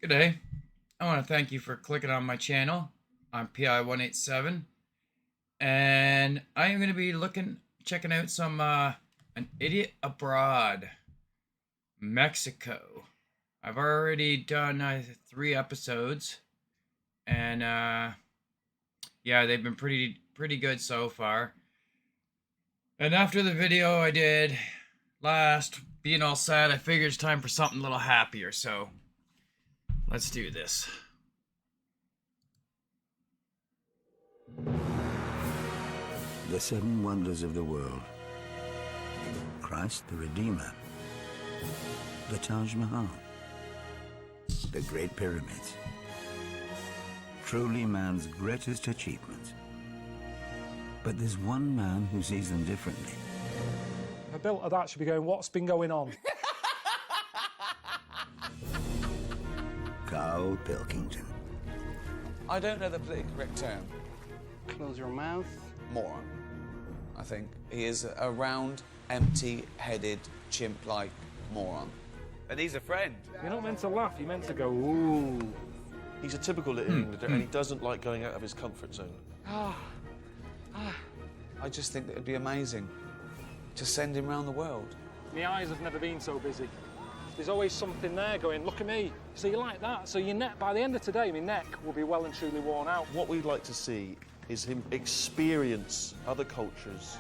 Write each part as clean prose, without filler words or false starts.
Good day. I want to thank you for clicking on my channel. I'm PI187, and I am going to be checking out some An Idiot Abroad, Mexico. I've already done 3 episodes, and yeah, they've been pretty good so far. And after the video I did last, being all sad, I figured it's time for something a little happier, so let's do this. The 7 wonders of the world. Christ the Redeemer. The Taj Mahal. The Great Pyramids. Truly man's greatest achievements. But there's one man who sees them differently. A built of that should be going, what's been going on? Carl Pilkington. I don't know the politically correct term. Close your mouth. Moron, I think. He is a round, empty-headed, chimp-like moron. And he's a friend. You're not meant to laugh, you're meant to go, ooh. He's a typical Little Englander, and he doesn't like going out of his comfort zone. I just think that it'd be amazing to send him around the world. My eyes have never been so busy. There's always something there going, look at me. So you like that? So your neck, by the end of today, my neck will be well and truly worn out. What we'd like to see is him experience other cultures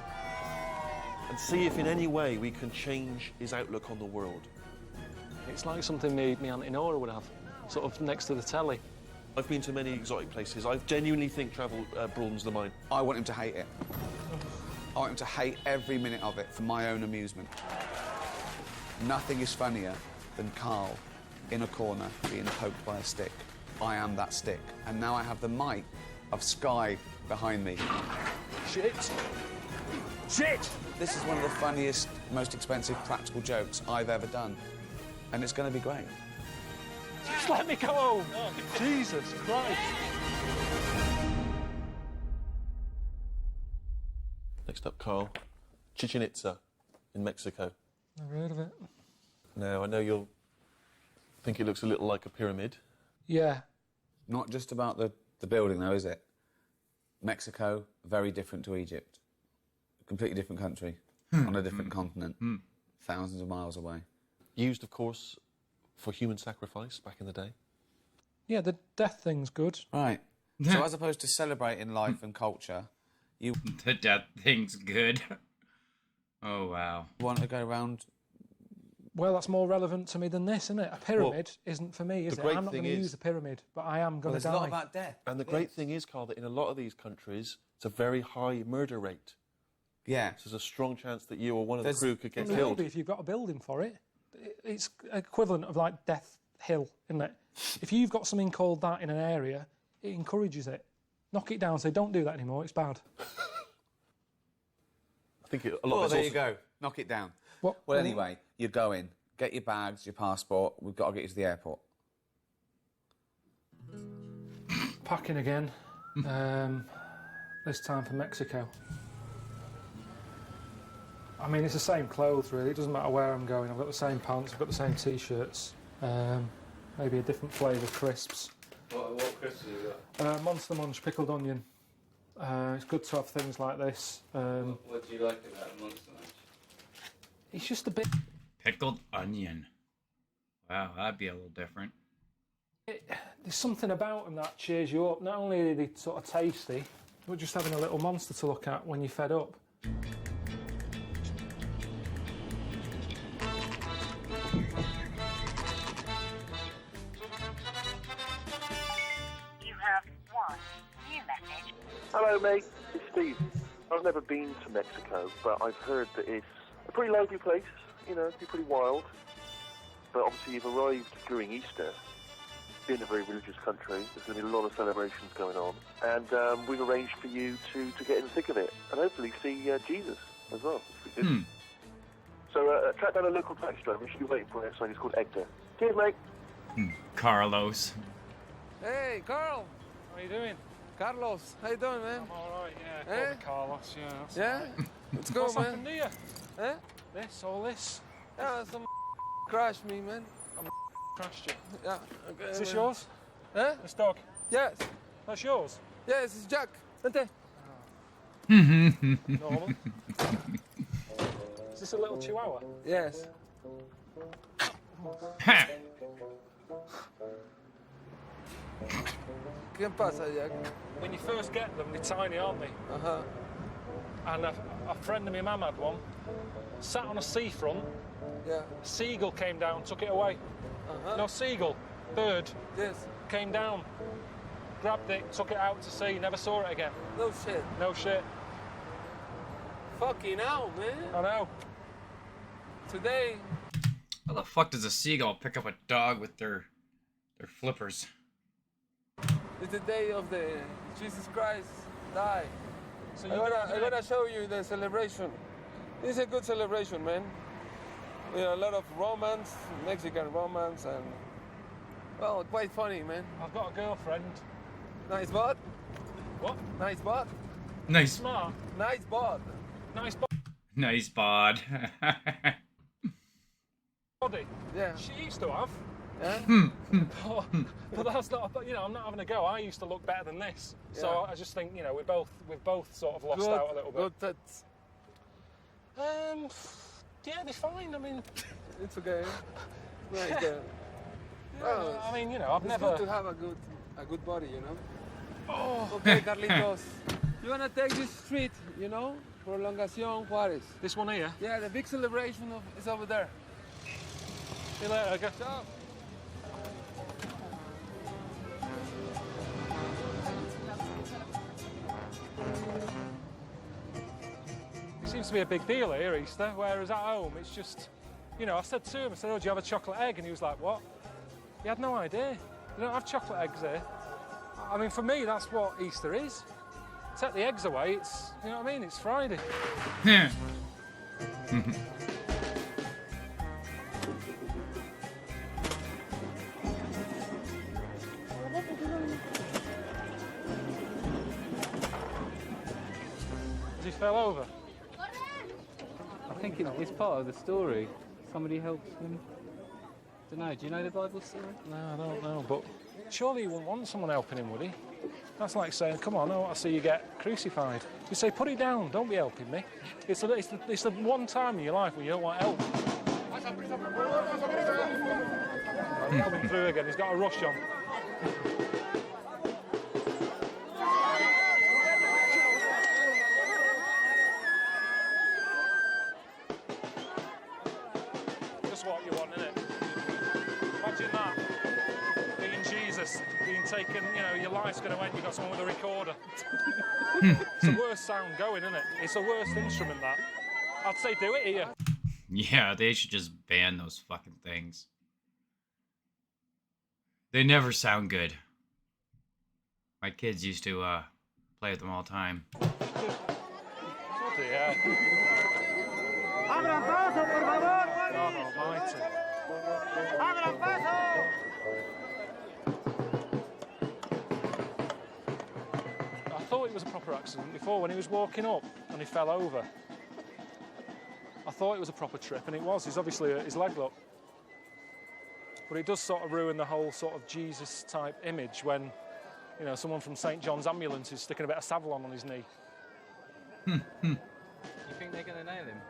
and see if in any way we can change his outlook on the world. It's like something me Auntie Nora would have, sort of next to the telly. I've been to many exotic places. I genuinely think travel broadens the mind. I want him to hate it. I want him to hate every minute of it for my own amusement. Nothing is funnier than Carl in a corner being poked by a stick. I am that stick. And now I have the might of Sky behind me. Shit! Shit! This is one of the funniest, most expensive practical jokes I've ever done. And it's going to be great. Just let me go home! Oh, Jesus Christ! Next up, Carl. Chichen Itza in Mexico. Never heard of it. Now, I know you'll think it looks a little like a pyramid. Yeah. Not just about the building, though, is it? Mexico, very different to Egypt. A completely different country, on a different continent, thousands of miles away. Used, of course, for human sacrifice back in the day. Yeah, the death thing's good. Right. So as opposed to celebrating life and culture, you The death thing's good. Oh, wow. want to go around... Well, that's more relevant to me than this, isn't it? A pyramid isn't for me, is the it? great I'm not thing going to is- use a pyramid, but I am Well, going to there's die. a lot about death. And the great thing is, Carl, that in a lot of these countries, it's a very high murder rate. Yeah. So there's a strong chance that you or one of the There's- crew could get Maybe killed. if you've got a building for it. It's equivalent of like Death Hill, isn't it? If you've got something called that in an area, it encourages it. Knock it down, say, don't do that anymore, it's bad. I think a lot Well, of there it's you also... go. Knock it down. What? Well, anyway, you go in, get your bags, your passport. We've got to get you to the airport. Packing again. This time for Mexico. I mean, it's the same clothes, really. It doesn't matter where I'm going. I've got the same pants, I've got the same T-shirts. Maybe a different flavour crisps. What crisps have you got? Monster Munch pickled onion. It's good to have things like this. What do you like about Monster Munch? It's just a bit... Pickled onion. Wow, that'd be a little different. There's something about them that cheers you up. Not only are they sort of tasty, but just having a little monster to look at when you're fed up. You have one new message. Hello, mate. It's Steve. I've never been to Mexico, but I've heard that it's a pretty lively place. You know, it's pretty wild. But obviously, you've arrived during Easter. Being a very religious country, there's going to be a lot of celebrations going on, and we've arranged for you to get in the thick of it, and hopefully see Jesus as well. It's pretty good. So track down a local taxi driver. Should be waiting for you outside. He's called Edgar. Cheers, mate. Carlos. Hey, Carl. How are you doing? Carlos. How you doing, man? I'm all right, yeah. Eh? Call me Carlos, yeah. That's Yeah? right. Let's go, What's man. happened to you? Eh? This, all this? Yeah, some crashed me, man. crashed you. Yeah. Okay. Is this yours? Huh? This dog? Yes. That's yours? Yes, it's Jack. Vente. Normal. Is this a little chihuahua? Yes. ¿Qué pasa, Jack? When you first get them, they're tiny, aren't they? Uh-huh. And a friend of my mum had one, sat on a seafront, Yeah. a seagull came down, took it away. Uh-huh. No, seagull, bird, Yes. came down, grabbed it, took it out to sea, never saw it again. No shit. No shit. Fucking hell, man. I know. Today, How the fuck does a seagull pick up a dog with their flippers? is the day of the Jesus Christ died. So I'm gonna show you the celebration. It's a good celebration, man. With a lot of romance, Mexican romance, and well, quite funny, man. I've got a girlfriend. Nice bud. What? Nice bud. Nice, Smart. Nice bud. Nice nice bod. body. Yeah. She used to have. Yeah. But that's not, you know, I'm not having a go. I used to look better than this. So Yeah. I just think, you know, we've both sort of lost Good. out a little bit. Good. That's. Yeah, they're fine. I mean, It's okay. Nice. Well, I mean, you know, I've it's never. good to have a good body, you know. Oh, Okay, Carlitos. You wanna take this street, you know, Prolongación Juárez. this one here. Yeah, the big celebration is over there. See you later. Go. Ciao. It seems to be a big deal here, Easter, whereas at home it's just, you know, I said to him, I said, oh, do you have a chocolate egg? And he was like, what? He had no idea. They don't have chocolate eggs here. I mean, for me, that's what Easter is. Take the eggs away, it's, you know what I mean? It's Friday. Yeah. He fell over. I think it's part of the story. Somebody helps him. Don't know. Do you know the Bible story? No, I don't know, but surely he wouldn't want someone helping him, would he? That's like saying, come on, I want to see you get crucified. You say, put it down, don't be helping me. It's the one time in your life when you don't want help. He's coming through again, he's got a rush on. Just what you want, innit? Imagine that. Being Jesus, being taken, you know, your life's going to end, you've got someone with a recorder. It's the worst sound going, isn't it? It's the worst instrument, that. I'd say do it here. Yeah, they should just ban those fucking things. They never sound good. My kids used to play with them all the time. Bloody hell. God almighty. I thought it was a proper accident before when he was walking up and he fell over. I thought it was a proper trip, and it was. He's obviously hurt his leg, look. But it does sort of ruin the whole sort of Jesus-type image when, you know, someone from St. John's Ambulance is sticking a bit of Savlon on his knee. You think they're going to nail him?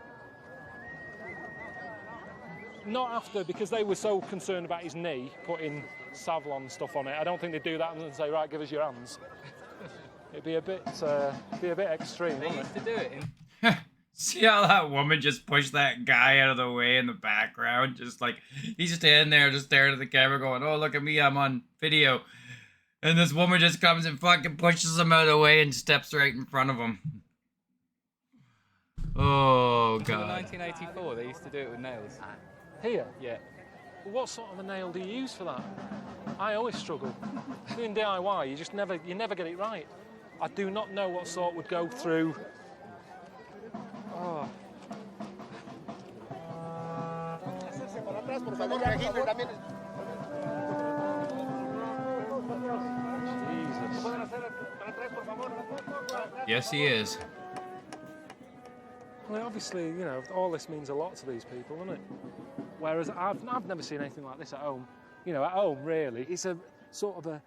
Not after, because they were so concerned about his knee, putting Savlon stuff on it. I don't think they'd do that and say, right, give us your hands. It'd be a bit extreme, They wouldn't used it? to do it in. See how that woman just pushed that guy out of the way in the background? Just like, he's standing there just staring at the camera going, oh, look at me, I'm on video. And this woman just comes and fucking pushes him out of the way and steps right in front of him. Oh, Until God. 1984, they used to do it with nails. Here? Yeah. Well, what sort of a nail do you use for that? I always struggle. Doing DIY, you never get it right. I do not know what sort would go through. Oh. Jesus. Yes, he is. Well, obviously, you know, all this means a lot to these people, doesn't it? Whereas I've never seen anything like this at home. You know, at home, really, it's a sort of a...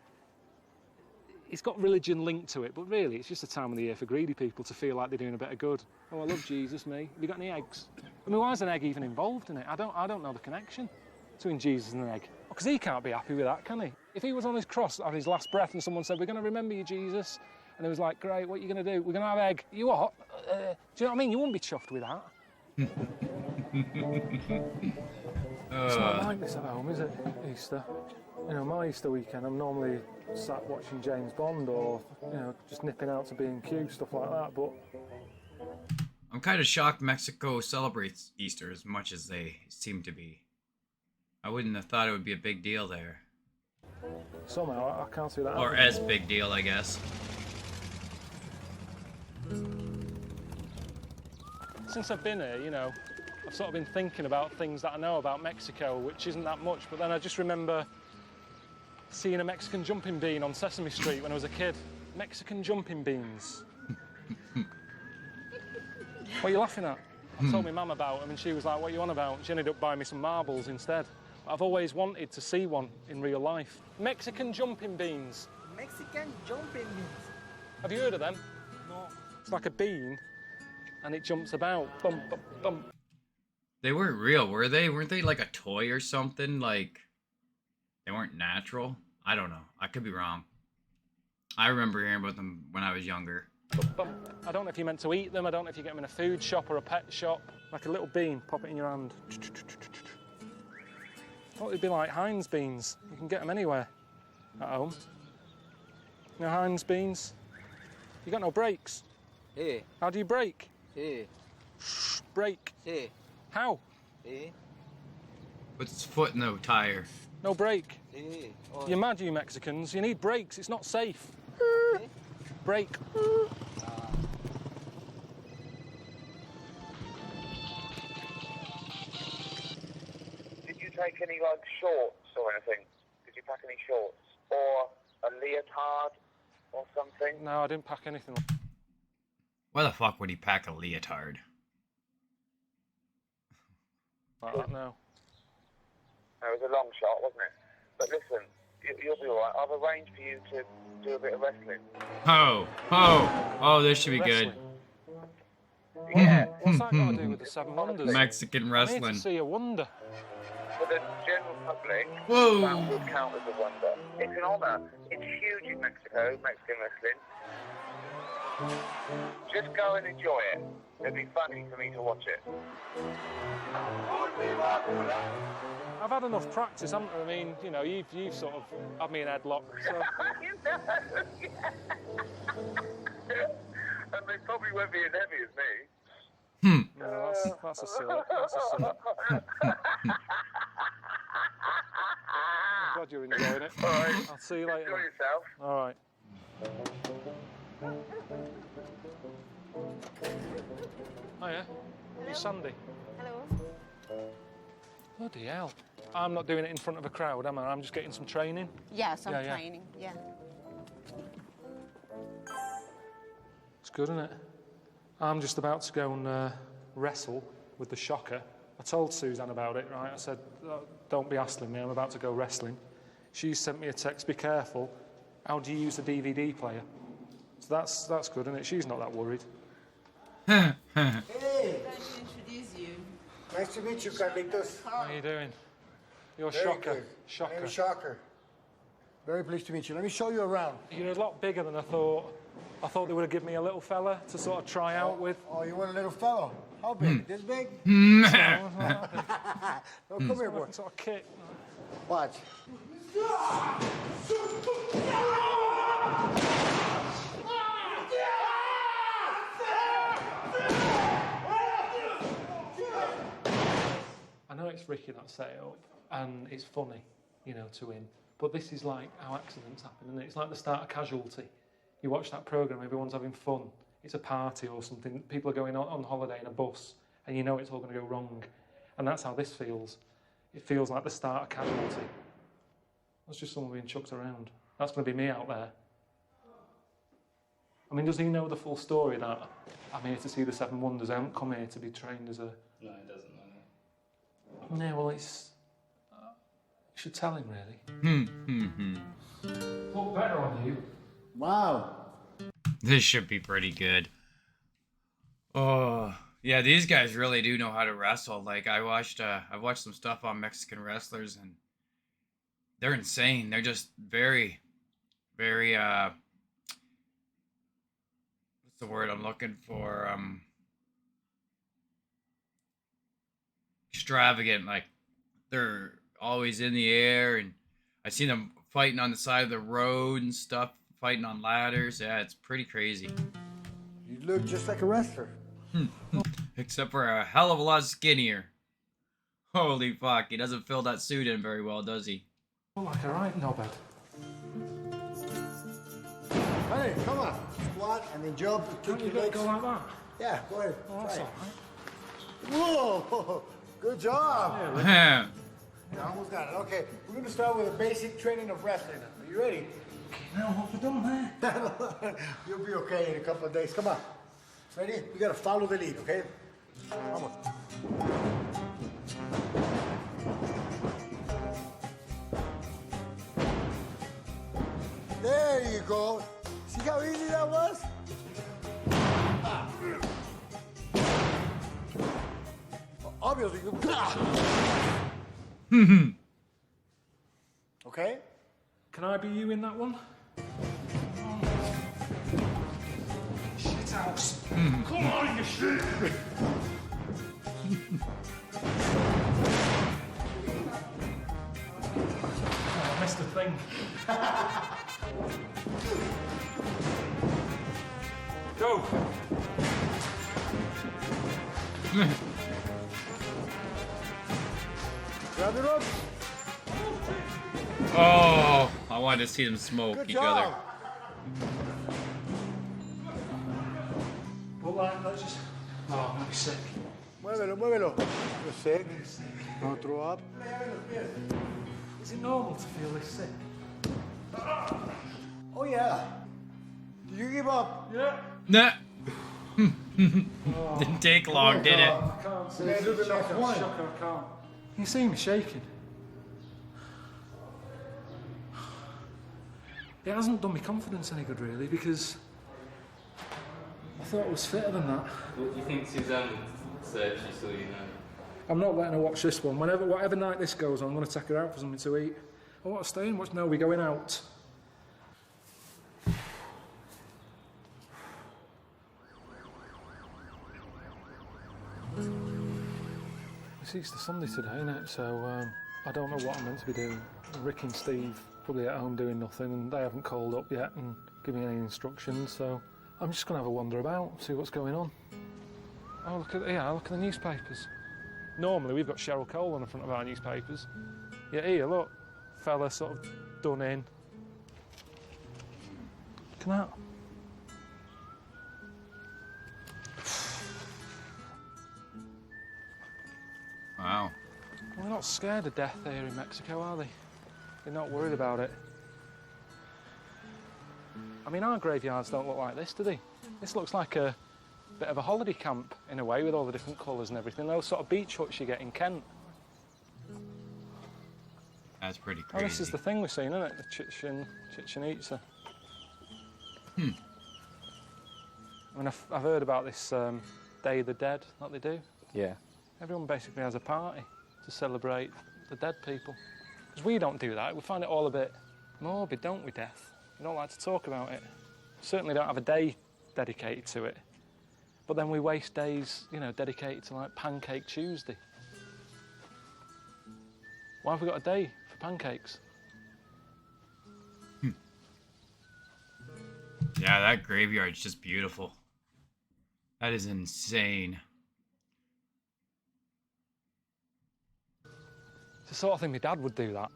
It's got religion linked to it, but really, it's just a time of the year for greedy people to feel like they're doing a bit of good. Oh, I love Jesus, me. Have you got any eggs? I mean, why is an egg even involved in it? I don't know the connection between Jesus and an egg. Because he can't be happy with that, can he? If he was on his cross on his last breath and someone said, we're going to remember you, Jesus, and he was like, great, what are you going to do? We're going to have egg. You what? Do you know what I mean? You wouldn't be chuffed with that. It's not like this at home, is it, Easter? You know, my Easter weekend, I'm normally sat watching James Bond or, you know, just nipping out to B&Q, stuff like that, but... I'm kind of shocked Mexico celebrates Easter as much as they seem to be. I wouldn't have thought it would be a big deal there. Somehow, I can't see that Or happening. as big deal, I guess. Since I've been here, you know, I've sort of been thinking about things that I know about Mexico, which isn't that much, but then I just remember seeing a Mexican jumping bean on Sesame Street when I was a kid. Mexican jumping beans. What are you laughing at? I told my mum about them and she was like, what are you on about? She ended up buying me some marbles instead. I've always wanted to see one in real life. Mexican jumping beans. Mexican jumping beans. Have you heard of them? No. It's like a bean and it jumps about. Bump, bump, bump. They weren't real, were they? Weren't they like a toy or something? Like, they weren't natural? I don't know. I could be wrong. I remember hearing about them when I was younger. I don't know if you're meant to eat them. I don't know if you get them in a food shop or a pet shop. Like a little bean, pop it in your hand. I thought they'd be like Heinz beans. You can get them anywhere at home. You know Heinz beans? You got no brakes. Sí. How do you brake? Sí. Brake. Sí. How? Sí. With its foot in the tire. No brake. Sí. You're mad, you Mexicans. You need brakes. It's not safe. Sí. Brake. Did you take any, like, shorts or anything? Did you pack any shorts? Or a leotard or something? No, I didn't pack anything. Why the fuck would he pack a leotard? Like that now. It was a long shot, wasn't it? But listen, you'll be all right. I've arranged for you to do a bit of wrestling. Oh, this should be Wrestling. good. Yeah. What's that got to do with the Seven Wonders? Mexican I need wrestling. to see a wonder. For the general public, Whoa. that would count as a wonder. It's an honour. It's huge in Mexico, Mexican wrestling. Just go and enjoy it. It'd be funny for me to watch it. I've had enough practice, haven't I? I mean, you know, you've sort of had me in headlock, so... You know, yeah. And they probably won't be as heavy as me. No, that's a silly. That's a silly. I'm glad you're enjoying it. All right. I'll see you later. Enjoy yourself. All right. Oh, yeah? You Sandy? Hello. Bloody hell. I'm not doing it in front of a crowd, am I? I'm just getting some training. Yes, I'm Yeah. training. Yeah. It's good, isn't it? I'm just about to go and wrestle with the shocker. I told Suzanne about it, right? I said, oh, don't be hassling me, I'm about to go wrestling. She sent me a text, be careful. How do you use the DVD player? So that's good, isn't it? She's not that worried. Hey, Glad to introduce you. nice to meet you, Carlitos. How are you doing? You're Very Shocker. good. Shocker. My name is Shocker. Very pleased to meet you. Let me show you around. You're a lot bigger than I thought. I thought they would have given me a little fella to sort of try out with. Oh, you want a little fellow? How big? This big? No, Oh, come here, boy. sort of kick. Watch. I know it's Ricky that set it up, and it's funny, you know, to him. But this is like how accidents happen, isn't it? It's like the start of Casualty. You watch that programme, everyone's having fun. It's a party or something. People are going on holiday in a bus, and you know it's all going to go wrong. And that's how this feels. It feels like the start of Casualty. That's just someone being chucked around. That's going to be me out there. I mean, does he know the full story that I'm here to see the Seven Wonders? I haven't come here to be trained as a... No, it doesn't know. Yeah, well, it's... should tell him, really. Look better on you. Wow. This should be pretty good. Oh, yeah, these guys really do know how to wrestle. Like I've watched some stuff on Mexican wrestlers, and they're insane. They're just very, very what's the word I'm looking for? Extravagant. Like they're always in the air, and I've seen them fighting on the side of the road and stuff, fighting on ladders. Yeah, it's pretty crazy. You look just like a wrestler. Except for a hell of a lot skinnier. Holy fuck, he doesn't fill that suit in very well, does he? Look like a right knobhead. Hey, come on. Squat and then jump. Can't Kick you your legs. go like that? Yeah, go ahead. Oh, that's Try all it. right. Whoa, good job. Yeah. You almost got it. Okay, we're going to start with a basic training of wrestling. Are you ready? Now, what have I done there? You'll be okay in a couple of days. Come on. Ready? You got to follow the lead, okay? Come on. There you go. See how easy that was? Obviously, you... Okay? Can I be you in that one? Shit house. Come on, you shit. Oh, I missed a thing. Go. Grab the rope. Oh, I wanted to see them smoke Good each job. other. Well, let's just... Oh, I'm sick. Muévelo, muévelo. You're sick. Don't throw up. Is it normal to feel this sick? Oh, yeah. Did you give up? Yeah. Nah. Didn't take long, did it? I can't see. Let's do the next one. I can't. You see me shaking? It hasn't done me confidence any good, really, because I thought I was fitter than that. What do you think Suzanne said she saw you now? I'm not letting her watch this one. Whatever night this goes on, I'm going to take her out for something to eat. I want to stay and watch. No, we're going out. It's Easter Sunday today, isn't it? So I don't know what I'm meant to be doing. Rick and Steve probably at home doing nothing, and they haven't called up yet and given me any instructions. So I'm just going to have a wander about, see what's going on. Oh, look at the newspapers. Normally we've got Cheryl Cole on the front of our newspapers. Yeah, here, look, fella sort of done in. Look at that. Wow. Well, they're not scared of death here in Mexico, are they? They're not worried about it. I mean, our graveyards don't look like this, do they? This looks like a bit of a holiday camp, in a way, with all the different colours and everything. Those sort of beach huts you get in Kent. That's pretty Oh, crazy. this is the thing we're seeing, isn't it? The Chichen Itza. I mean, I've heard about this Day of the Dead that they do. Yeah. Everyone basically has a party to celebrate the dead people. Because we don't do that. We find it all a bit morbid, don't we, death? We don't like to talk about it. Certainly don't have a day dedicated to it. But then we waste days, you know, dedicated to, like, Pancake Tuesday. Why have we got a day for pancakes? Yeah, that graveyard's just beautiful. That is insane. It's the sort of thing my dad would do that.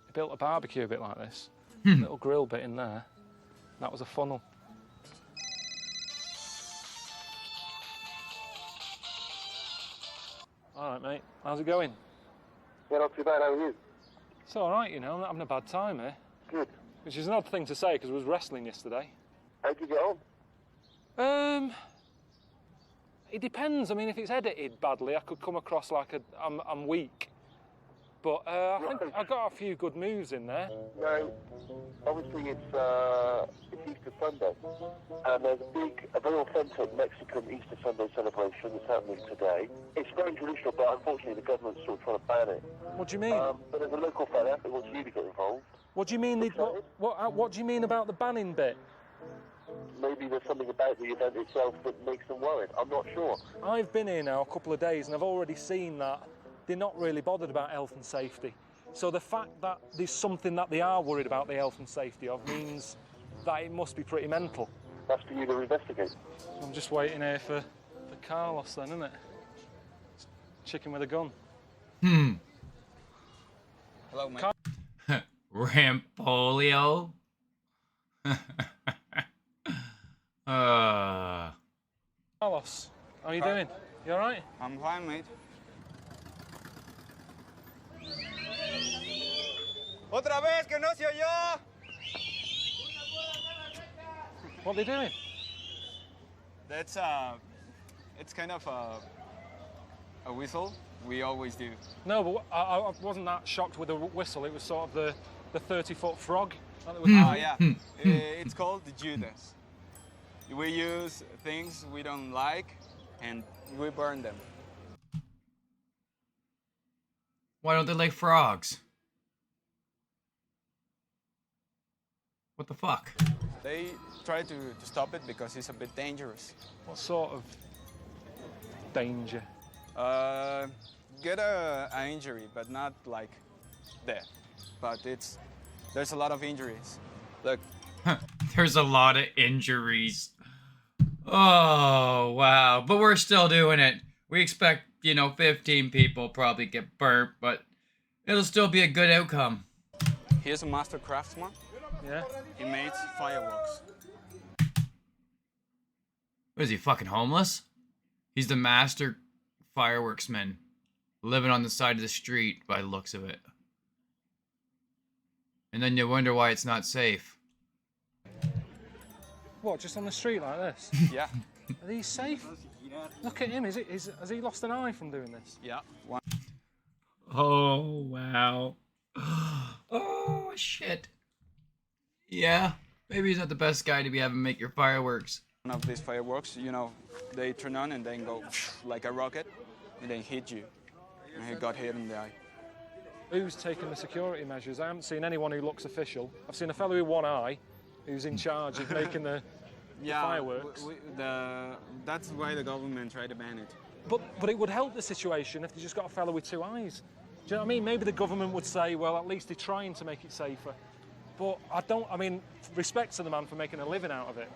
He built a barbecue a bit like this. Little grill bit in there. That was a funnel. All right, mate. How's it going? Yeah, not too bad. How are you? It's all right, you know. I'm not having a bad time here. Good. Which is an odd thing to say because I was wrestling yesterday. How'd you get on? It depends. I mean, if it's edited badly, I could come across like I'm weak. but I think I got a few good moves in there. Now, obviously it's Easter Sunday, and there's a very authentic Mexican Easter Sunday celebration that's happening today. It's very traditional, but unfortunately the government's still trying to ban it. What do you mean? But there's a local fella who wants you to get involved. What do you mean? What do you mean about the banning bit? Maybe there's something about the event itself that makes them worried. I'm not sure. I've been here now a couple of days and I've already seen that they're not really bothered about health and safety. So the fact that there's something that they are worried about the health and safety of means that it must be pretty mental. That's for you to investigate. I'm just waiting here for Carlos then, isn't it? Chicken with a gun. Hello, mate. Rampolio? Carlos, how are you doing? You all right? I'm fine, mate. Otra vez que no se oyó. What are they doing? That's it's kind of a whistle. We always do. No, but I wasn't that shocked with the whistle. It was sort of the 30-foot frog. Oh yeah, it's called the Judas. We use things we don't like and we burn them. Why don't they like frogs? What the fuck? They try to stop it because it's a bit dangerous. What sort of danger? Get an injury, but not like death. But there's a lot of injuries. Look. There's a lot of injuries. Oh, wow. But we're still doing it. We expect, 15 people probably get burnt, but it'll still be a good outcome. He's a master craftsman. Yeah? He makes fireworks. What is he, fucking homeless? He's the master fireworksman. Living on the side of the street by the looks of it. And then you wonder why it's not safe. What, just on the street like this? Yeah. Are these safe? Look at him. Has he lost an eye from doing this? Yeah. Oh, wow. Oh, shit. Yeah, maybe he's not the best guy to be having make your fireworks. One of these fireworks, they turn on and then go like a rocket and then hit you. And he got hit in the eye. Who's taking the security measures? I haven't seen anyone who looks official. I've seen a fellow with one eye who's in charge of making the fireworks. That's why the government tried to ban it. But it would help the situation if they just got a fellow with two eyes. Do you know what I mean? Maybe the government would say, well, at least they're trying to make it safer. But respect to the man for making a living out of it.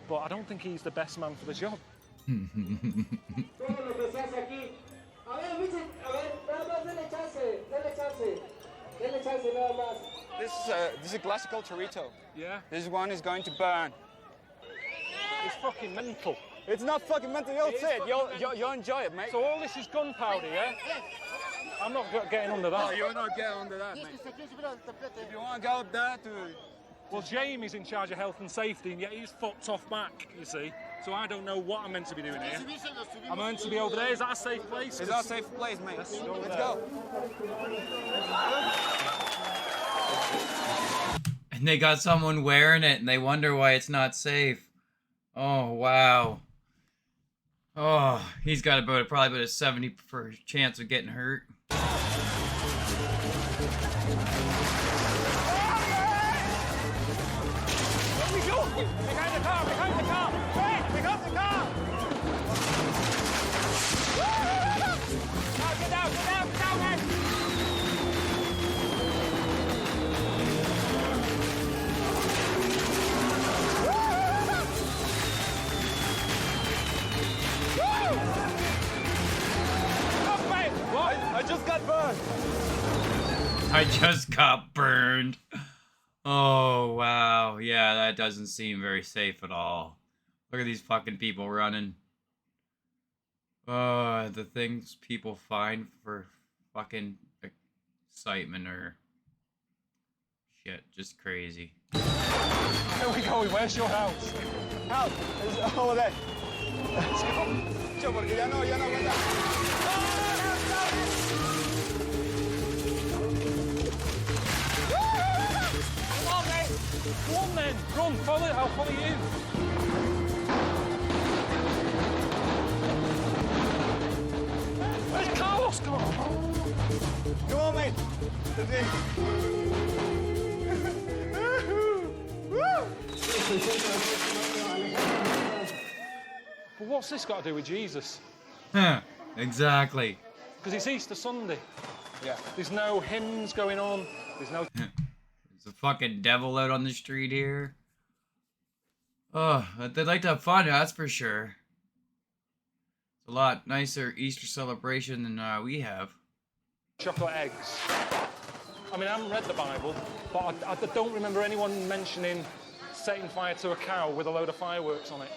But I don't think he's the best man for the job. This is a classical chorito. Yeah? This one is going to burn. It's fucking mental. It's not fucking mental, you'll see it. You'll enjoy it, mate. So all this is gunpowder, yeah? I'm not getting under that. No, you're not getting under that, mate. If you want to go up there to... Well, Jamie's in charge of health and safety, and yet he's fucked off back, you see. So I don't know what I'm meant to be doing here. I'm meant to be over there. Is that a safe place? It's our safe place, mate. Let's go. And they got someone wearing it, and they wonder why it's not safe. Oh, wow. Oh, he's got probably about a 70% chance of getting hurt. Behind the car! Behind the car! Wait! Behind the car! Get out! Get out! Get out, man! What? I just got burned! I just got burned. Oh, wow. Yeah, that doesn't seem very safe at all. Look at these fucking people running. The things people find for fucking excitement are shit, just crazy. Where are we going? Where's your house? House? It's over there. Let's go. Porque ya no aguanta. then. Run, follow it. I'll follow you. Where's Carlos gone? Come on, mate. But what's this got to do with Jesus? Huh, exactly. Because it's Easter Sunday. Yeah. There's no hymns going on. There's no... There's a fucking devil out on the street here. Oh, they'd like to have fun, that's for sure. It's a lot nicer Easter celebration than we have. chocolate eggs. I mean, I haven't read the Bible, but I don't remember anyone mentioning setting fire to a cow with a load of fireworks on it.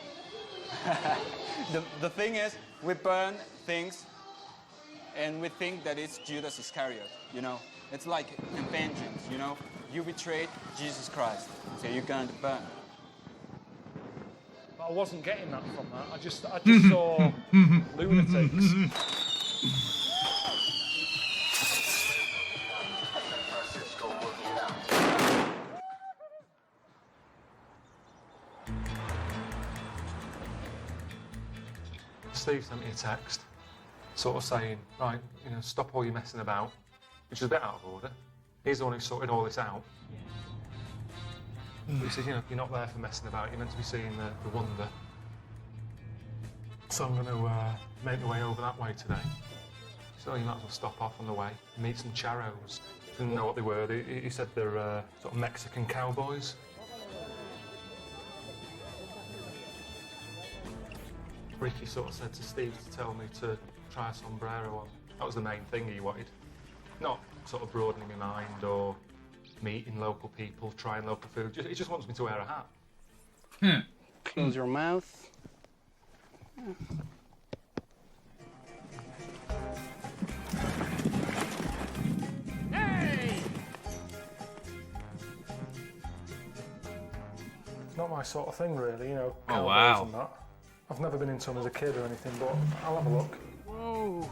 The thing is, we burn things and we think that it's Judas Iscariot, you know? It's like a vengeance, you know? You betrayed Jesus Christ, so you're going to burn. But I wasn't getting that from that. I just saw lunatics. Steve sent me a text, sort of saying, right, you know, stop all your messing about, which is a bit out of order. He's the one who sorted all this out. But he said, you know, you're not there for messing about, you're meant to be seeing the wonder. So I'm going to make my way over that way today. So you might as well stop off on the way, meet some charros. Didn't know what they were. He said they're sort of Mexican cowboys. Ricky sort of said to Steve to tell me to try a sombrero on. That was the main thing he wanted. Not sort of broadening my mind or meeting local people, trying local food. He just wants me to wear a hat. Close your mouth. Hey! Not my sort of thing, really, you know. Oh, cowboys wow. And that. I've never been into them as a kid or anything, but I'll have a look. Whoa.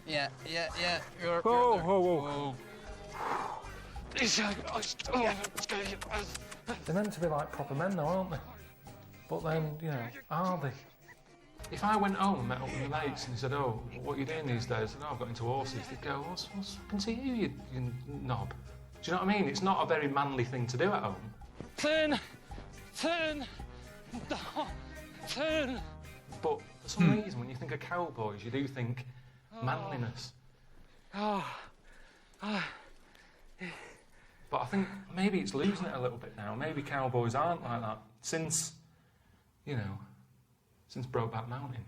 Yeah. Whoa, whoa, whoa. They're meant to be like proper men, though, aren't they? But then, you know, are they? If I went home and met up with my mates and they said, oh, what are you doing these days? And I've got into horses, they'd go, what's happened to you, you knob? Do you know what I mean? It's not a very manly thing to do at home. Turn. But for some reason, when you think of cowboys, you do think manliness. But I think maybe it's losing it a little bit now. Maybe cowboys aren't like that since, you know, since Brokeback Mountain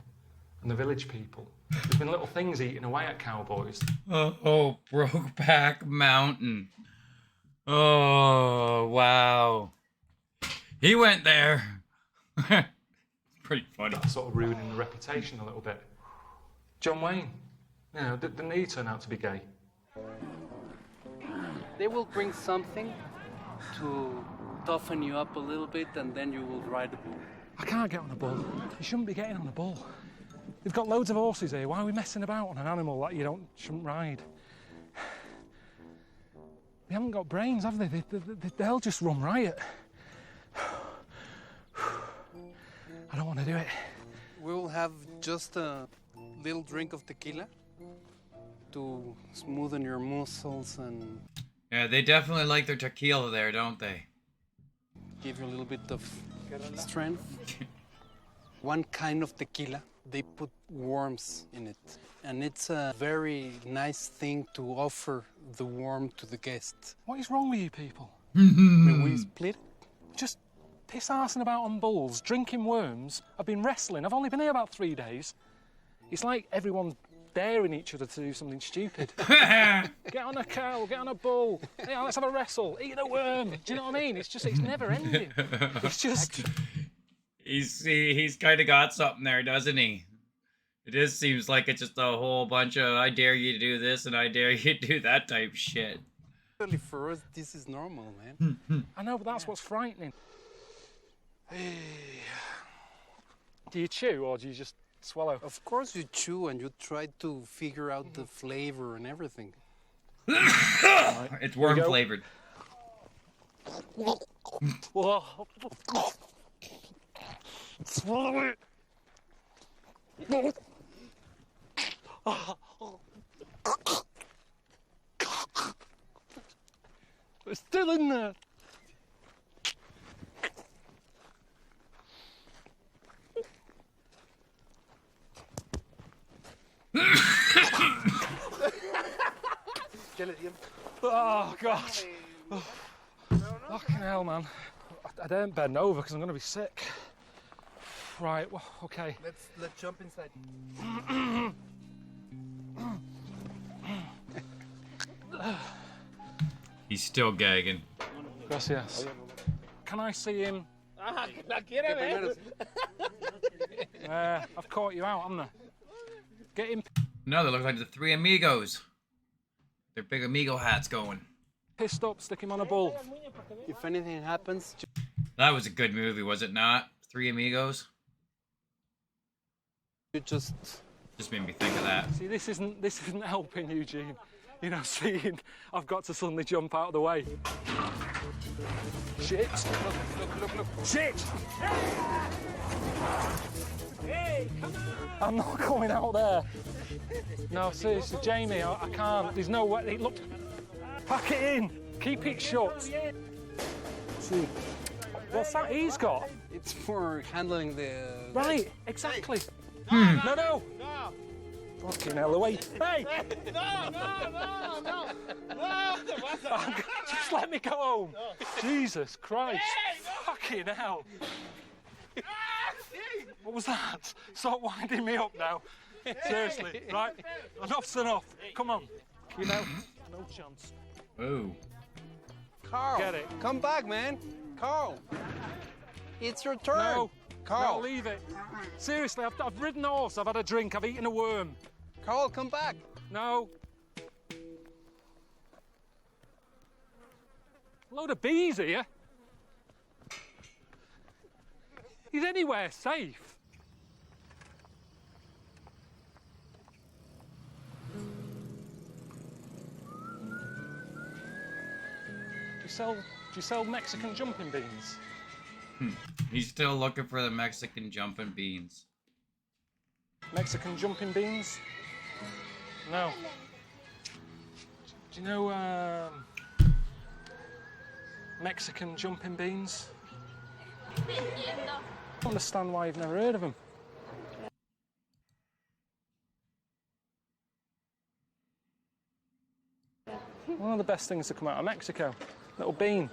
and the village people. There's been little things eating away at cowboys. Oh, Brokeback Mountain. Oh, wow. He went there. Pretty funny. That's sort of ruining the reputation a little bit. John Wayne, you know, didn't he turn out to be gay? They will bring something to toughen you up a little bit, and then you will ride the bull. I can't get on a bull. You shouldn't be getting on a bull. They've got loads of horses here. Why are we messing about on an animal that you shouldn't ride? They haven't got brains, have they? They'll just run riot. I don't want to do it. We will have just a little drink of tequila to smoothen your muscles and Yeah, they definitely like their tequila there, don't they? give you a little bit of strength. One kind of tequila, they put worms in it. And it's a very nice thing to offer the worm to the guest. What is wrong with you people? When we split it, Just piss-arsing about on bulls, drinking worms. I've been wrestling. I've only been here about 3 days. It's like everyone's daring each other to do something stupid. Get on a cow, get on a bull. Yeah, let's have a wrestle. Eat a worm. Do you know what I mean? It's never ending. It's just... He's kind of got something there, doesn't he? It just seems like it's just a whole bunch of I dare you to do this and I dare you to do that type shit. really for us, this is normal, man. I know, but that's what's frightening. Do you chew or do you just Swallow. Of course you chew and you try to figure out the flavor and everything. It's worm flavored. Swallow it. It's still in there. Oh, God. Oh. Fucking hell, man. I don't bend over because I'm going to be sick. Right, well, okay. Let's jump inside. He's still gagging. Gracias. Can I see him? I've caught you out, haven't I? Get him No, they look like the three amigos. Their big amigo hats going. pissed up, stick him on a bull. If anything happens, That was a good movie, was it not? Three Amigos? you just made me think of that. See, this isn't helping, Eugene. You know, seeing I've got to suddenly jump out of the way. Shit! Look! Shit! Hey, come on! I'm not coming out there. No, seriously, Jamie, I can't. There's no way. Look, pack it in. Keep it shut. See, what's that he's got? It's for handling the... Right, exactly. No. Fucking hell, away. Hey! No! Just let me go home. Jesus Christ. Fucking hell. What was that? Stop winding me up now. Seriously, right? Enough's enough. Come on. You know, no chance. Ooh. Carl, Get it. come back, man. Carl, it's your turn. No. Carl. No, leave it. Seriously, I've ridden a horse, I've had a drink, I've eaten a worm. Carl, come back. No. Load of bees here. Is anywhere safe? Do you sell Mexican jumping beans? He's still looking for the Mexican jumping beans. Mexican jumping beans? No. Do you know Mexican jumping beans? I don't understand why you've never heard of them. One of the best things to come out of Mexico. Little bean.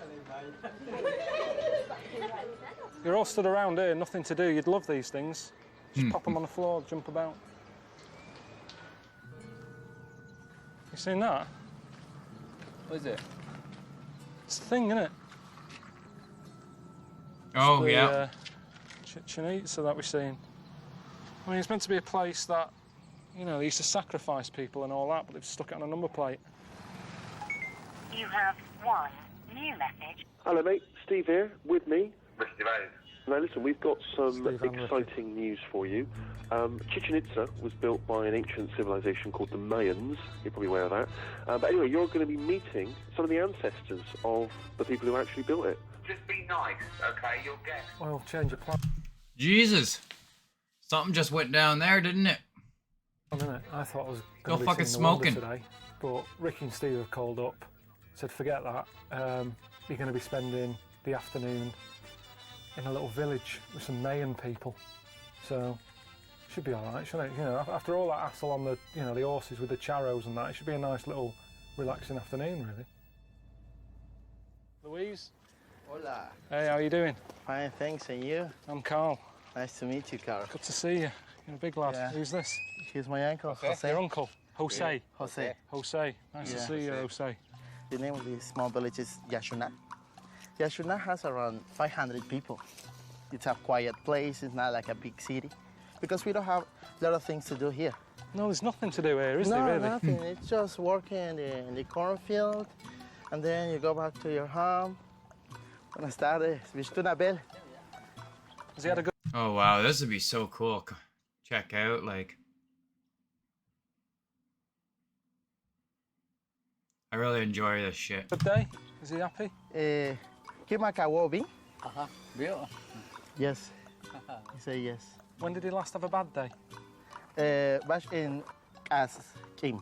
You're all stood around here, nothing to do. You'd love these things. Just pop them on the floor, jump about. You seen that? What is it? It's a thing, isn't it? Oh, the, yeah. Chichen Itza that we're seeing. I mean, it's meant to be a place that, you know, they used to sacrifice people and all that, but they've stuck it on a number plate. You have one new message. Hello, mate. Steve here, with me. Now, listen, we've got some exciting news for you. Chichen Itza was built by an ancient civilization called the Mayans. You're probably aware of that. But anyway, you're going to be meeting some of the ancestors of the people who actually built it. Just be nice, okay? You'll get. Well, change of plan. Jesus. Something just went down there, didn't it? I thought I was Go going to be fucking seeing the wonder smoking. today, but Ricky and Steve have called up, said forget that. You're going to be spending the afternoon in a little village with some Mayan people, so should be all right, shouldn't it? You know, after all that hassle on the, you know, the horses with the charros and that, it should be a nice little relaxing afternoon, really. Louise. Hola. Hey, how are you doing? Fine, thanks. And you? I'm Carl. Nice to meet you, Carl. Good to see you. You're a big lad. Yeah. Who's this? He's my uncle, Jose. Your uncle, Jose. Jose. Jose. Nice to Yeah. see you, Jose. The name of the small village is Yashuna. Yashuna has around 500 people. It's a quiet place. It's not like a big city, because we don't have a lot of things to do here. No, there's nothing to do here, is no, there, really? nothing. It's just working in the cornfield, and then you go back to your home. Buenas tardes. Viste una belle? Has he had a good... Oh, wow. This would be so cool. check out. Like, I really enjoy this shit. Good day? Is he happy? Kimakawobi? Real? Yes. He say yes. When did he last have a bad day? Back in as Kim.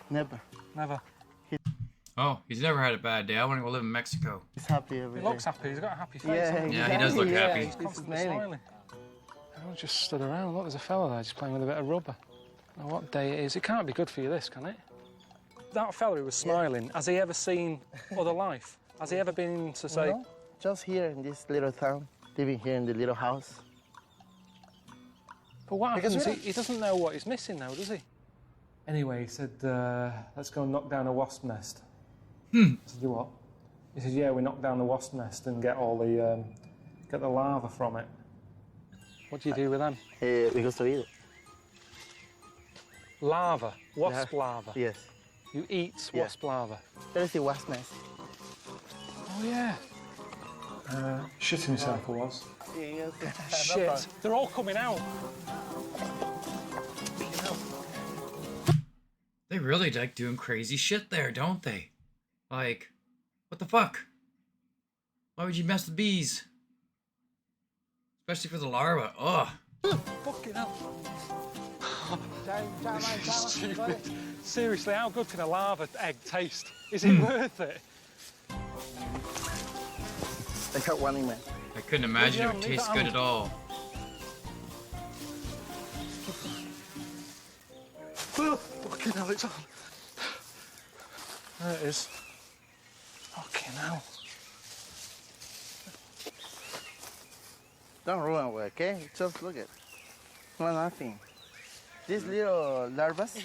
Never. Never. Oh, he's never had a bad day. I want to go live in Mexico. He's happy every He day. looks happy. He's got a happy face. Yeah, hasn't Yeah, he does look happy. He's constantly smiling. smiling. Everyone just stood around. Look, there's a fella there just playing with a bit of rubber. Now, what day it is? It can't be good for you, this, can it? That fella who was smiling, has he ever seen other life? Has he ever been to say... No, just here in this little town, living here in the little house. But what Because happens? we He doesn't know what he's missing now, does he? Anyway, he said, let's go and knock down a wasp nest. I said, you what? He said, yeah, we knock down the wasp nest and get all the, get the larva from it. What do you do with them? We go to eat it. Larva? Wasp larva? Yes. You eat wasp larva? There is a wasp nest. Oh, yeah. Shitting himself, I was. Yes. Shit. They're all coming out. They really like doing crazy shit there, don't they? Like, what the fuck? Why would you mess with bees? Especially for the larva. Ugh. Fucking hell. This is stupid. Seriously, how good can a larva egg taste? Is it worth it? I got one in there. I couldn't imagine it would taste good at all. Fucking hell, it's on. There it is. Fucking hell. Don't ruin it, okay? Just look at. No, nothing. These little larvas,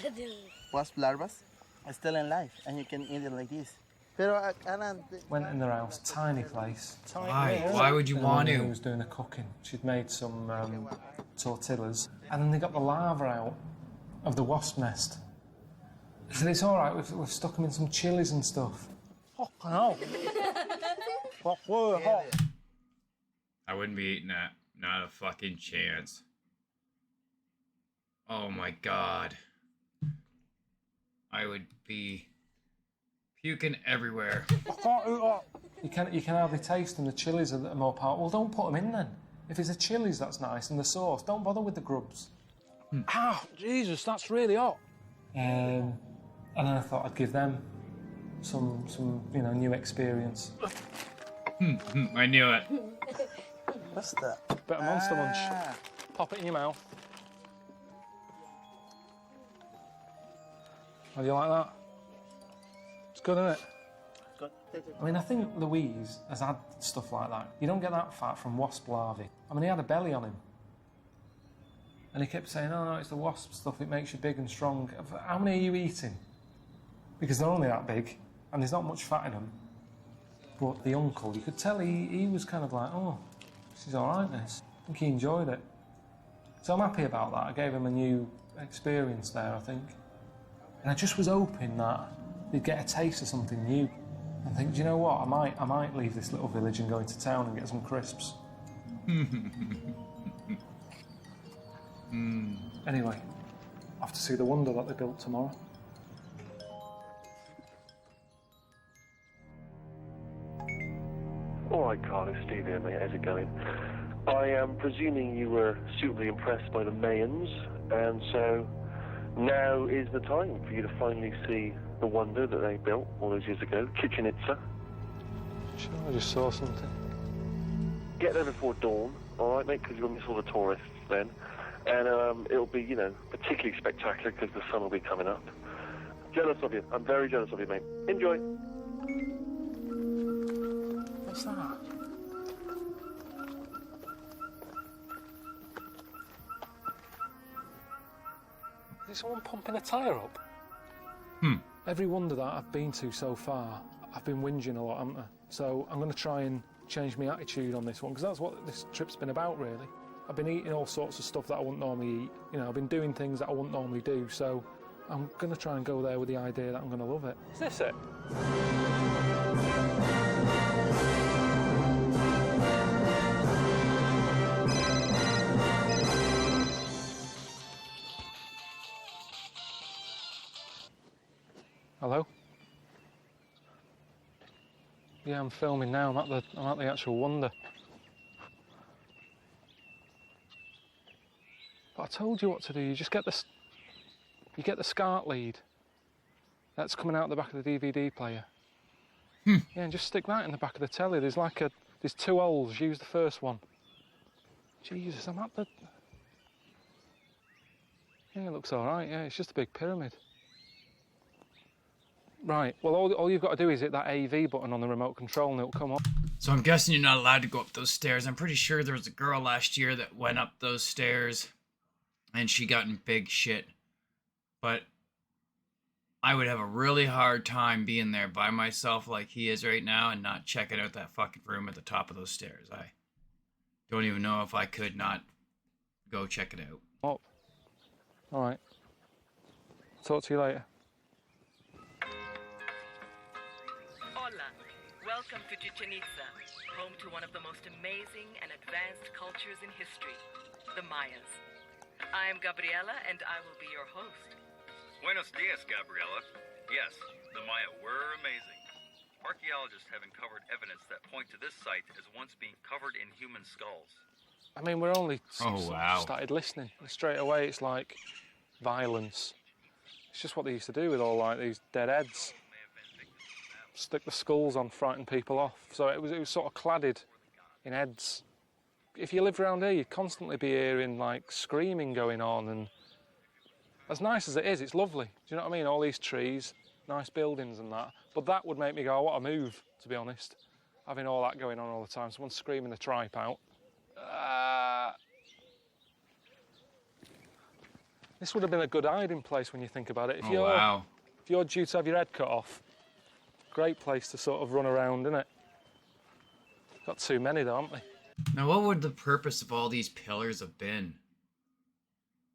wasp larvas, are still in life, and you can eat it like this. Pero I don't... Went in their house, tiny place. Why? Why would you And the want woman to? who was doing the cooking. She'd made some tortillas, and then they got the larva out of the wasp nest. He said, it's all right, we've stuck them in some chilies and stuff. Oh, no. What were hot? I wouldn't be eating that. Not a fucking chance. Oh my god. I would be puking everywhere. I can't eat that. You can hardly taste them. The chilies are more powerful. Well, don't put them in then. If it's the chilies, that's nice, and the sauce, don't bother with the grubs. Ah, Jesus, that's really hot. And then I thought I'd give them some new experience. I knew it. What's that? Bit of Monster Munch. Pop it in your mouth. How do you like that? It's good, isn't it? Good. I mean, I think Louise has had stuff like that. You don't get that fat from wasp larvae. I mean, he had a belly on him. And he kept saying, oh, no, it's the wasp stuff, it makes you big and strong. How many are you eating? Because they're only that big, and there's not much fat in them. But the uncle, you could tell he was kind of like, oh, this is all right, this. I think he enjoyed it. So I'm happy about that. I gave him a new experience there, I think. And I just was hoping that they'd get a taste of something new. And think, do you know what? I might leave this little village and go into town and get some crisps. Anyway, I have to see the wonder that they built tomorrow. All right, Carlos, Steve here, mate. How's it going? I am presuming you were suitably impressed by the Mayans, and so now is the time for you to finally see the wonder that they built all those years ago, Chichen Itza. Sure, I just saw something. Get there before dawn, all right, mate, because you'll miss all the tourists then. And it'll be, particularly spectacular because the sun will be coming up. Jealous of you. I'm very jealous of you, mate. Enjoy. What's that? Is someone pumping a tyre up? Every wonder that I've been to so far, I've been whinging a lot, haven't I? So I'm going to try and change my attitude on this one, because that's what this trip's been about, really. I've been eating all sorts of stuff that I wouldn't normally eat. I've been doing things that I wouldn't normally do, so I'm going to try and go there with the idea that I'm going to love it. Is this it? Hello? Yeah, I'm filming now. I'm at the actual wonder. But I told you what to do. You just get the SCART lead. That's coming out the back of the DVD player. Yeah, and just stick that in the back of the telly. There's two holes. Use the first one. Jesus, I'm at the... Yeah, it looks all right. Yeah, it's just a big pyramid. Right, well, all you've got to do is hit that AV button on the remote control and it'll come up. So I'm guessing you're not allowed to go up those stairs. I'm pretty sure there was a girl last year that went up those stairs and she got in big shit. But I would have a really hard time being there by myself like he is right now and not checking out that fucking room at the top of those stairs. I don't even know if I could not go check it out. Up. All right. Talk to you later. Hola. Welcome to Chichen Itza, home to one of the most amazing and advanced cultures in history, the Mayas. I am Gabriela, and I will be your host. Buenos dias, Gabriela. Yes, the Maya were amazing. Archaeologists have uncovered evidence that point to this site as once being covered in human skulls. I mean, we're only wow. started listening. And straight away, it's like violence. It's just what they used to do with all like these dead heads. Stick the skulls on, frighten people off. So it was sort of cladded in heads. If you lived around here, you'd constantly be hearing like screaming going on, and as nice as it is, it's lovely. Do you know what I mean? All these trees, nice buildings and that. But that would make me go, I want to move, to be honest. Having all that going on all the time. Someone's screaming the tripe out. This would have been a good hiding place when you think about it. If you're due to have your head cut off, great place to sort of run around, isn't it? Got too many though, haven't we? Now, what would the purpose of all these pillars have been?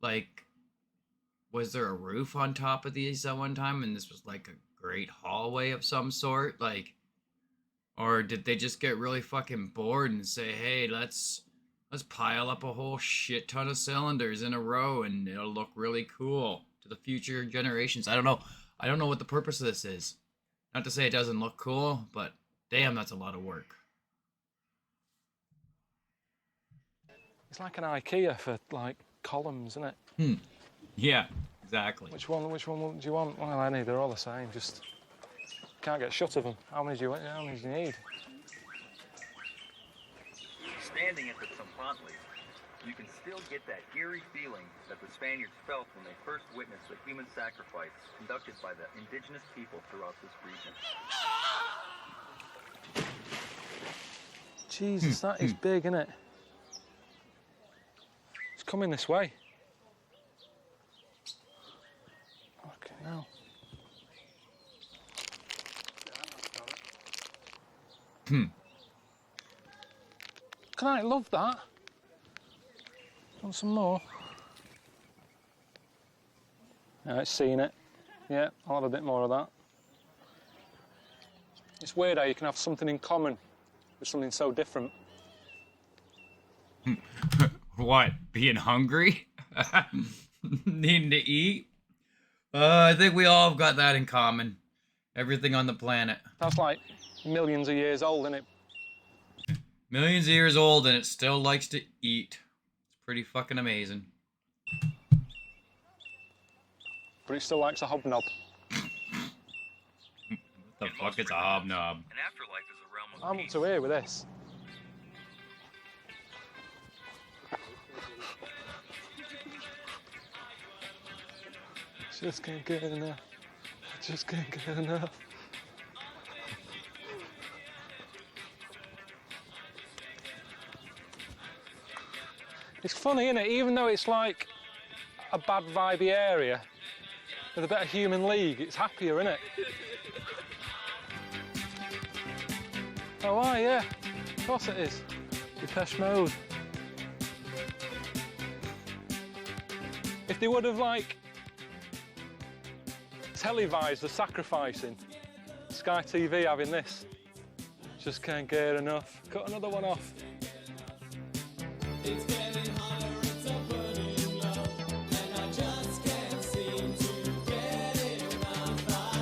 Like, was there a roof on top of these at one time and this was like a great hallway of some sort? Like, or did they just get really fucking bored and say, hey, let's pile up a whole shit ton of cylinders in a row and it'll look really cool to the future generations? I don't know. I don't know what the purpose of this is. Not to say it doesn't look cool, but damn, that's a lot of work. It's like an IKEA for like columns, isn't it? Yeah, exactly. Which one do you want? Well, any, they're all the same. Just can't get shut of them. How many do you need? Standing at the Tzompantli, you can still get that eerie feeling that the Spaniards felt when they first witnessed the human sacrifice conducted by the indigenous people throughout this region. Jesus, that is big, isn't it? It's coming this way. Okay, now. Can I love that? Want some more? Yeah, it's seen it. Yeah, I'll have a bit more of that. It's weird how you can have something in common with something so different. What? Being hungry? Needing to eat? I think we all have got that in common. Everything on the planet. That's like millions of years old, isn't it? Millions of years old and it still likes to eat. It's pretty fucking amazing. But it still likes a hobnob. What the fuck is a hobnob? An afterlife is a realm of I'm up peace. to here with this. Just can't get enough. Just can't get enough. It's funny, isn't it? Even though it's like a bad vibey area, with a bit of human league, it's happier, isn't it? Oh, why? Yeah. Of course it is. Depeche Mode. If they would have, like, televised the sacrificing, Sky TV having this, just can't get enough. Cut another one off.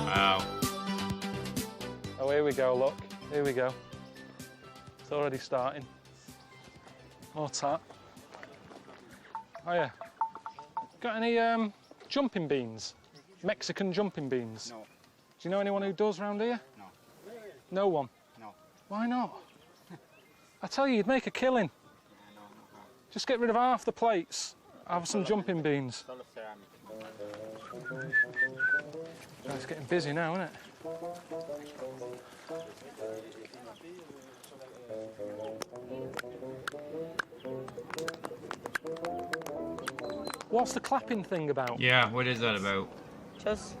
Wow. go, look. Here we go. It's already starting. More tap. Oh yeah. Got any jumping beans? Mexican jumping beans? No. Do you know anyone who does round here? No. No one? No. Why not? I tell you, you'd make a killing. Just get rid of half the plates. Have some jumping beans. It's getting busy now, isn't it? What's the clapping thing about? Yeah, what is that about? Just...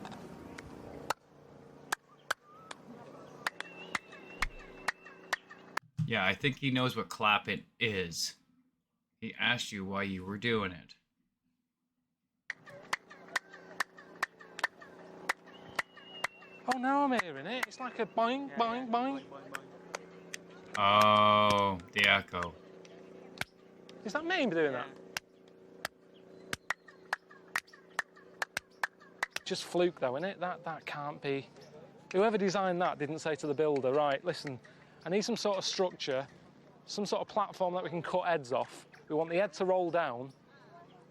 Yeah, I think he knows what clapping is. He asked you why you were doing it. Oh, now I'm hearing it. It's like a boing, boing, boing. Oh, the echo. Is that me doing that? Just fluke though, innit? That can't be. Whoever designed that didn't say to the builder, right, listen, I need some sort of structure, some sort of platform that we can cut heads off. We want the head to roll down,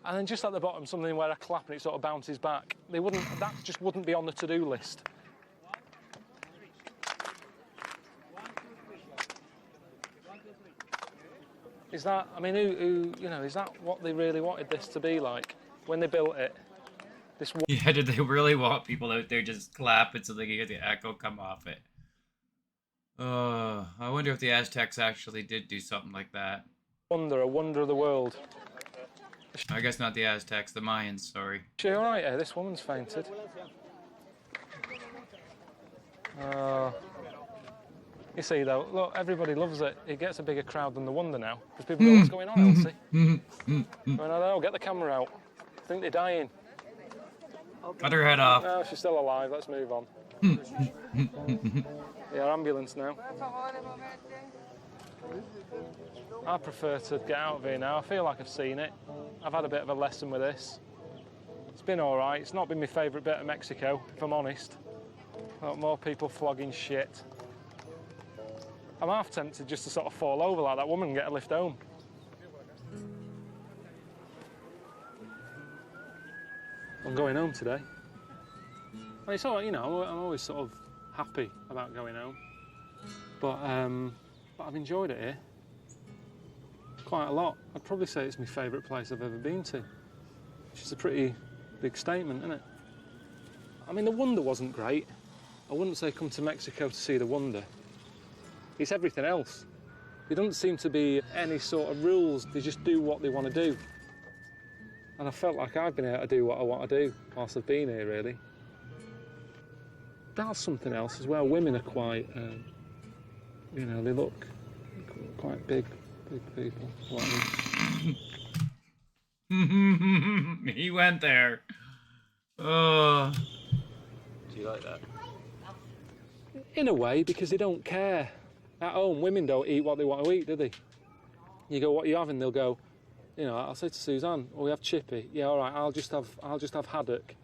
and then just at the bottom something where I clap and it sort of bounces back. They wouldn't. That just wouldn't be on the to-do list. Is that? I mean, who? You know, is that what they really wanted this to be like when they built it? This. Yeah, did they really want people out there just clapping so they can hear the echo come off it? I wonder if the Aztecs actually did do something like that. A wonder of the world. I guess not the Aztecs, the Mayans, sorry. She all right here? This woman's fainted. You see though, look, everybody loves it. It gets a bigger crowd than the Wonder now. Because people go, what's going on, Elsie? Going, oh, get the camera out. I think they're dying. Cut her head off. No, she's still alive. Let's move on. Yeah, ambulance now. I prefer to get out of here now. I feel like I've seen it. I've had a bit of a lesson with this. It's been all right. It's not been my favourite bit of Mexico, if I'm honest. More people flogging shit. I'm half tempted just to sort of fall over like that woman and get a lift home. I'm going home today. Well, it's all right, you know, I'm always sort of happy about going home. But I've enjoyed it here quite a lot. I'd probably say it's my favourite place I've ever been to, which is a pretty big statement, isn't it? I mean, the Wonder wasn't great. I wouldn't say come to Mexico to see the Wonder. It's everything else. There doesn't seem to be any sort of rules. They just do what they want to do. And I felt like I've been able to do what I want to do whilst I've been here, really. That's something else as well. Women are quite, you know, they look quite big people. He went there. Oh. Do you like that? In a way, because they don't care. At home, women don't eat what they want to eat, do they? You go, what are you having? They'll go, you know, I'll say to Suzanne, oh, we have chippy. Yeah, all right, I'll just have haddock.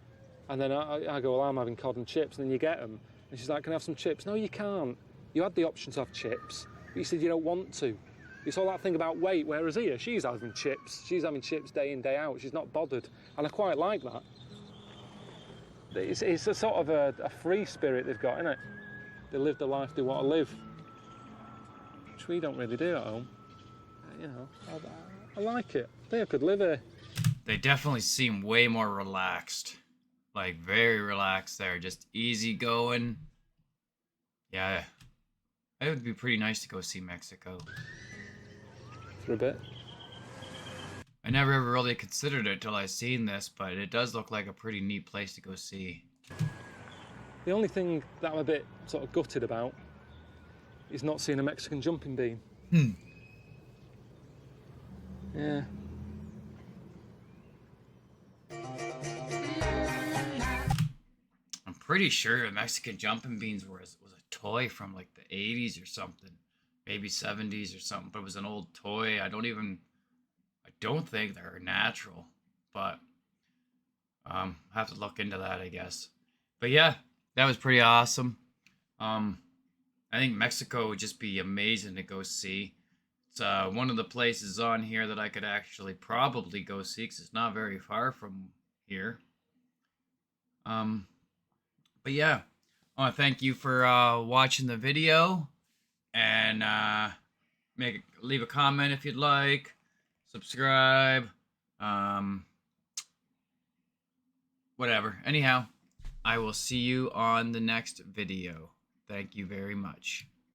And then I go, well, I'm having cod and chips. And then you get them. And she's like, can I have some chips? No, you can't. You had the option to have chips, but you said you don't want to. It's all that thing about weight, whereas here, she's having chips. She's having chips day in, day out. She's not bothered. And I quite like that. It's a sort of a free spirit they've got, isn't it? They live the life they want to live, which we don't really do at home. You know, I like it. I think I could live here. They definitely seem way more relaxed. Like, very relaxed there. Just easy going. Yeah. It would be pretty nice to go see Mexico. For a bit. I never ever really considered it till I seen this, but it does look like a pretty neat place to go see. The only thing that I'm a bit sort of gutted about is not seeing a Mexican jumping bean. Yeah. I'm pretty sure Mexican jumping beans was a toy from like the 80s or something. Maybe 70s or something, but it was an old toy. I don't think they're natural, but I have to look into that, I guess. But yeah, that was pretty awesome. I think Mexico would just be amazing to go see. It's one of the places on here that I could actually probably go see because it's not very far from here. But yeah, I want to thank you for watching the video, and leave a comment if you'd like, subscribe, whatever. Anyhow, I will see you on the next video. Thank you very much.